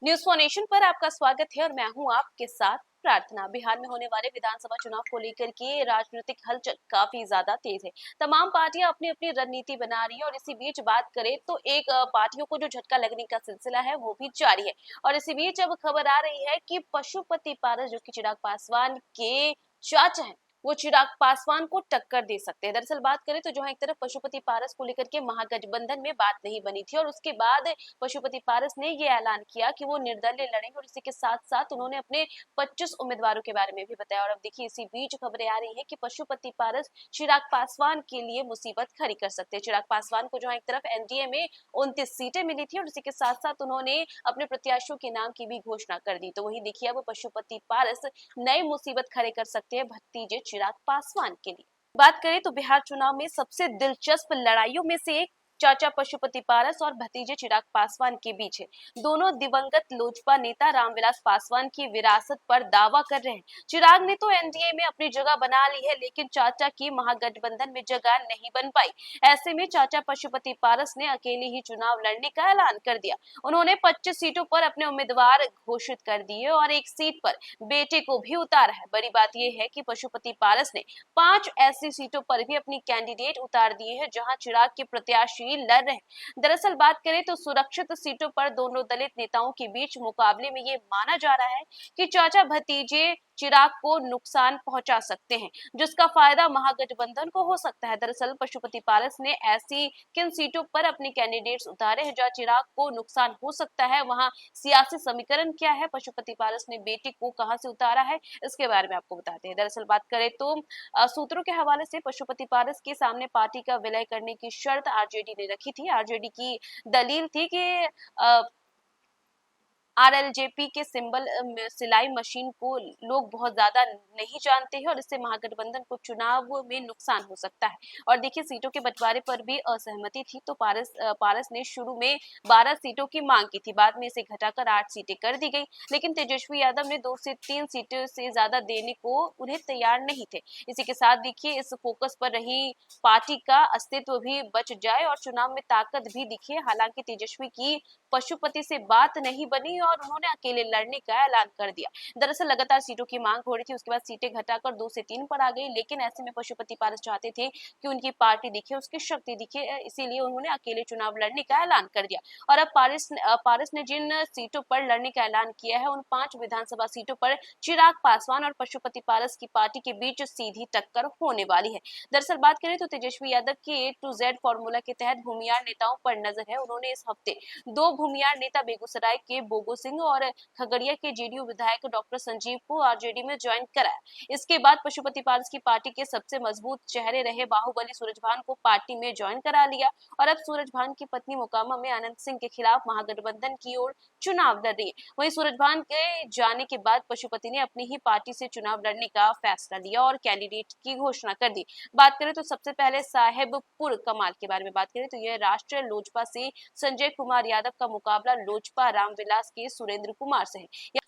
News for nation पर आपका स्वागत है और मैं हूं आपके साथ प्रार्थना। बिहार में होने वाले विधानसभा चुनाव को लेकर के राजनीतिक हलचल काफी ज्यादा तेज है। तमाम पार्टियां अपनी अपनी रणनीति बना रही है और इसी बीच बात करें तो एक पार्टियों को जो झटका लगने का सिलसिला है वो भी जारी है। और इसी बीच अब खबर आ रही है कि पशुपति पारस जो कि चिराग पासवान के चाचा हैं, वो चिराग पासवान को टक्कर दे सकते हैं। दरअसल बात करें तो जहां एक तरफ पशुपति पारस को लेकर के महागठबंधन में बात नहीं बनी थी और उसके बाद पशुपति पारस ने ये ऐलान किया कि वो निर्दलीय लड़ेंगे और इसी के साथ साथ उन्होंने अपने 25 उम्मीदवारों के बारे में भी बताया। और अब देखिए इसी बीच खबरें आ रही है कि पशुपति पारस चिराग पासवान के लिए मुसीबत खड़ी कर सकते हैं। चिराग पासवान को जहां एक तरफ एनडीए में 29 सीटें मिली थी और इसी के साथ साथ उन्होंने अपने प्रत्याशियों के नाम की भी घोषणा कर दी, तो वहीं देखिए अब पशुपति पारस नई मुसीबत खड़े कर सकते हैं भतीजे चिराग पासवान के लिए। बात करें तो बिहार चुनाव में सबसे दिलचस्प लड़ाइयों में से एक चाचा पशुपति पारस और भतीजे चिराग पासवान के बीच है। दोनों दिवंगत लोजपा नेता रामविलास पासवान की विरासत पर दावा कर रहे हैं। चिराग ने तो एनडीए में अपनी जगह बना ली है, लेकिन चाचा की महागठबंधन में जगह नहीं बन पाई। ऐसे में चाचा पशुपति पारस ने अकेले ही चुनाव लड़ने का ऐलान कर दिया। उन्होंने 25 सीटों पर अपने उम्मीदवार घोषित कर दिए और एक सीट पर बेटे को भी उतारा है। बड़ी बात यह है कि पशुपति पारस ने 5 ऐसी सीटों पर भी अपनी कैंडिडेट उतार दिए हैं जहां चिराग के प्रत्याशी लड़ रहे हैं। दरअसल बात करें तो सुरक्षित सीटों पर दोनों दलित नेताओं के बीच मुकाबले में ये माना जा रहा है कि चाचा भतीजे चिराग को नुकसान पहुंचा सकते हैं, जिसका फायदा महागठबंधन को हो सकता है। दरअसल पशुपति पारस ने ऐसी किन सीटों पर अपने कैंडिडेट्स उतारे हैं जहां चिराग को नुकसान हो सकता है, वहां सियासी समीकरण क्या है, पशुपति पारस ने बेटे को कहां से उतारा है, इसके बारे में आपको बताते हैं। दरअसल बात करें तो सूत्रों के हवाले से पशुपति पारस के सामने पार्टी का विलय करने की शर्त आरजेडी ने रखी थी। आरजेडी की दलील थी कि आरएलजेपी के सिंबल सिलाई मशीन को लोग बहुत ज्यादा नहीं जानते हैं और इससे महागठबंधन को चुनाव में नुकसान हो सकता है। और देखिए सीटों के बंटवारे पर भी असहमति थी, तो पारस ने शुरू में 12 सीटों की मांग की थी, बाद में इसे घटाकर 8 सीटें कर दी गई, लेकिन तेजस्वी यादव ने 2 से 3 सीटों से ज्यादा देने को उन्हें तैयार नहीं थे। इसी के साथ देखिए इस फोकस पर रही पार्टी का अस्तित्व भी बच जाए और चुनाव में ताकत भी दिखे। हालांकि तेजस्वी की पशुपति से बात नहीं बनी और उन्होंने अकेले लड़ने का ऐलान कर दिया। दरअसल लगातार सीटों की मांग हो रही थी, उसके बाद सीटें घटाकर 2 से 3 पर आ गई, लेकिन ऐसे में पशुपति पारस चाहते थे कि उनकी पार्टी दिखे, उसकी शक्ति दिखे, इसीलिए उन्होंने अकेले चुनाव लड़ने का ऐलान कर दिया। और अब पारस ने जिन सीटों पर लड़ने का ऐलान किया है उन 5 विधानसभा सीटों पर चिराग पासवान और पशुपति पारस की पार्टी के बीच सीधी टक्कर होने वाली है। दरअसल बात करें तो तेजस्वी यादव के A to Z फॉर्मूला के तहत भूमियार नेताओं पर नजर है। उन्होंने इस हफ्ते 2 भूमियार नेता बेगूसराय के बोगो सिंह और खगड़िया के जेडीयू विधायक डॉक्टर संजीव को आरजेडी में ज्वाइन कराया। इसके बाद पशुपति पारस की पार्टी के सबसे मजबूत चेहरे रहे बाहुबली सूरजभान को पार्टी में ज्वाइन करा लिया और अब सूरजभान की पत्नी मोकामा में आनंद सिंह के खिलाफ महागठबंधन की ओर चुनाव लड़ रही है। वहीं सूरजभान के जाने के बाद पशुपति ने अपनी ही पार्टी से चुनाव लड़ने का फैसला लिया और कैंडिडेट की घोषणा कर दी। बात करें तो सबसे पहले साहेबपुर कमाल के बारे में बात करें तो यह राष्ट्रीय लोजपा से संजय कुमार यादव का मुकाबला लोजपा रामविलास के सुरेंद्र कुमार से है।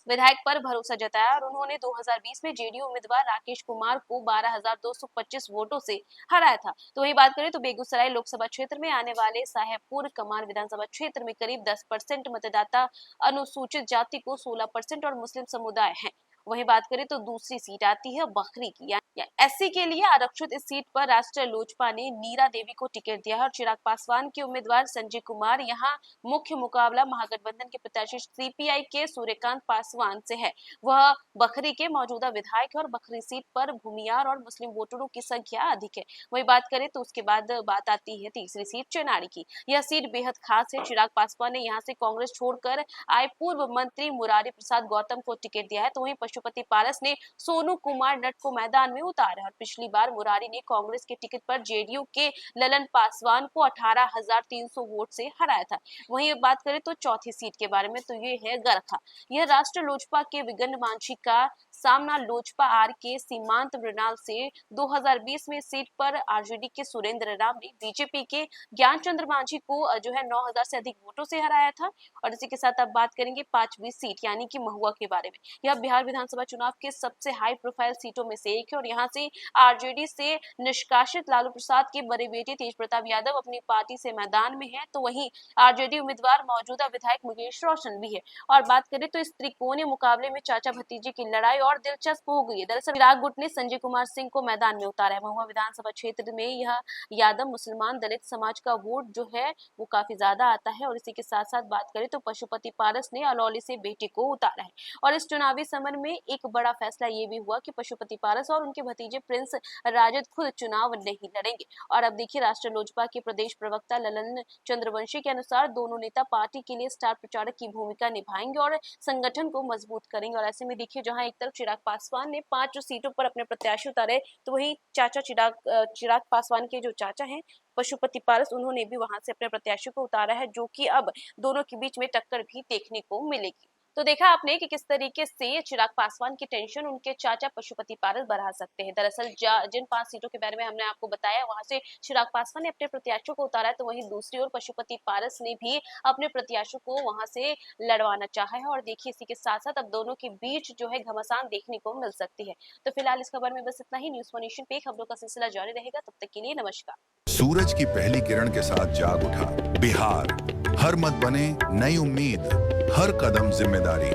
विधायक पर भरोसा जताया और उन्होंने 2020 में जेडीयू उम्मीदवार राकेश कुमार को 12,225 वोटों से हराया था। तो वही बात करें तो बेगूसराय लोकसभा क्षेत्र में आने वाले साहेबपुर कमाल विधानसभा क्षेत्र में करीब 10% मतदाता अनुसूचित जाति को 16% और मुस्लिम समुदाय है। वही बात करें तो दूसरी सीट आती है बखरी की, या एससी के लिए आरक्षित इस सीट पर राष्ट्रीय लोजपा ने नीरा देवी को टिकट दिया है और चिराग पासवान के उम्मीदवार संजय कुमार यहाँ मुख्य मुकाबला महागठबंधन के प्रत्याशी सीपीआई के सूर्यकांत पासवान से है। वह बखरी के मौजूदा विधायक है और बखरी सीट पर भूमियार और मुस्लिम वोटरों की संख्या अधिक है। वही बात करें तो उसके बाद बात आती है तीसरी सीट चेनारी की। यह सीट बेहद खास है। चिराग पासवान ने यहाँ से कांग्रेस छोड़कर आए पूर्व मंत्री मुरारी प्रसाद गौतम को टिकट दिया है, तो वहीं पशुपति पारस ने सोनू कुमार नट को मैदान में उतारा और पिछली बार मुरारी ने कांग्रेस के टिकट पर जेडीयू के ललन पासवान को 18,300 वोट से हराया था। वहीं बात करें तो चौथी सीट के बारे में तो ये है गरखा। यह राष्ट्र लोजपा के विगन मांझी का सामना लोजपा आर के सीमांत मृणाल से 2020 में सीट पर आरजेडी के सुरेंद्र राम ने बीजेपी के ज्ञानचंद्र मांझी को जो है 9000 से अधिक वोटों से हराया था। और इसी के साथ अब बात करेंगे 5वीं सीट यानी कि महुआ के बारे में। यह बिहार विधानसभा चुनाव के सबसे हाई प्रोफाइल सीटों में से एक है और यहाँ से आरजेडी से निष्कासित लालू प्रसाद के बड़े बेटे तेज प्रताप यादव अपनी पार्टी से मैदान में है, तो वहीं आरजेडी उम्मीदवार मौजूदा विधायक मुकेश रोशन भी है। और बात करें तो इस त्रिकोणीय मुकाबले में चाचा भतीजे की लड़ाई और दिलचस्प हो गई है। दरअसल चिराग गुट ने संजय कुमार सिंह को मैदान में उतारा है। महुआ विधानसभा क्षेत्र में यह यादव मुसलमान दलित समाज का वोट जो है वो काफी ज्यादा आता है। और इसी के साथ साथ बात करें तो पशुपति पारस ने अलौली से बेटे को उतारा है। और इस चुनावी समर में एक बड़ा फैसला ये भी हुआ कि पशुपति पारस और उनके भतीजे प्रिंस राजद खुद चुनाव नहीं लड़ेंगे। और अब देखिए राष्ट्रीय लोजपा के प्रदेश प्रवक्ता ललन चंद्रवंशी के अनुसार दोनों नेता पार्टी के लिए स्टार प्रचारक की भूमिका निभाएंगे और संगठन को मजबूत करेंगे। और ऐसे में देखिए जहां एक तरफ चिराग पासवान ने 5 सीटों पर अपने प्रत्याशी उतारे, तो वहीं चाचा चिराग पासवान के जो चाचा हैं पशुपति पारस, उन्होंने भी वहां से अपने प्रत्याशी को उतारा है, जो कि अब दोनों के बीच में टक्कर भी देखने को मिलेगी। तो देखा आपने कि किस तरीके से चिराग पासवान की टेंशन उनके चाचा पशुपति पारस बढ़ा सकते हैं। दरअसल जिन 5 सीटों के बारे में हमने आपको बताया वहां से चिराग पासवान ने अपने प्रत्याशियों को उतारा है, तो वहीं दूसरी ओर पशुपति पारस ने भी अपने प्रत्याशियों को वहां से लड़वाना चाहा है। और देखिए इसी के साथ साथ अब दोनों के बीच जो है घमासान देखने को मिल सकती है। तो फिलहाल इस खबर में बस इतना ही। न्यूज़ 1 नेशन पे खबरों का सिलसिला जारी रहेगा, तब तक के लिए नमस्कार। सूरज की पहली किरण के साथ जाग उठा बिहार, हर मत बने नई उम्मीद, हर कदम जिम्मेदारी।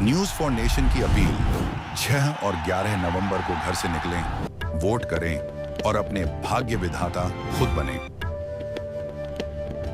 न्यूज़ 4 नेशन की अपील, 6 और 11 नवंबर को घर से निकलें, वोट करें और अपने भाग्य विधाता खुद बने।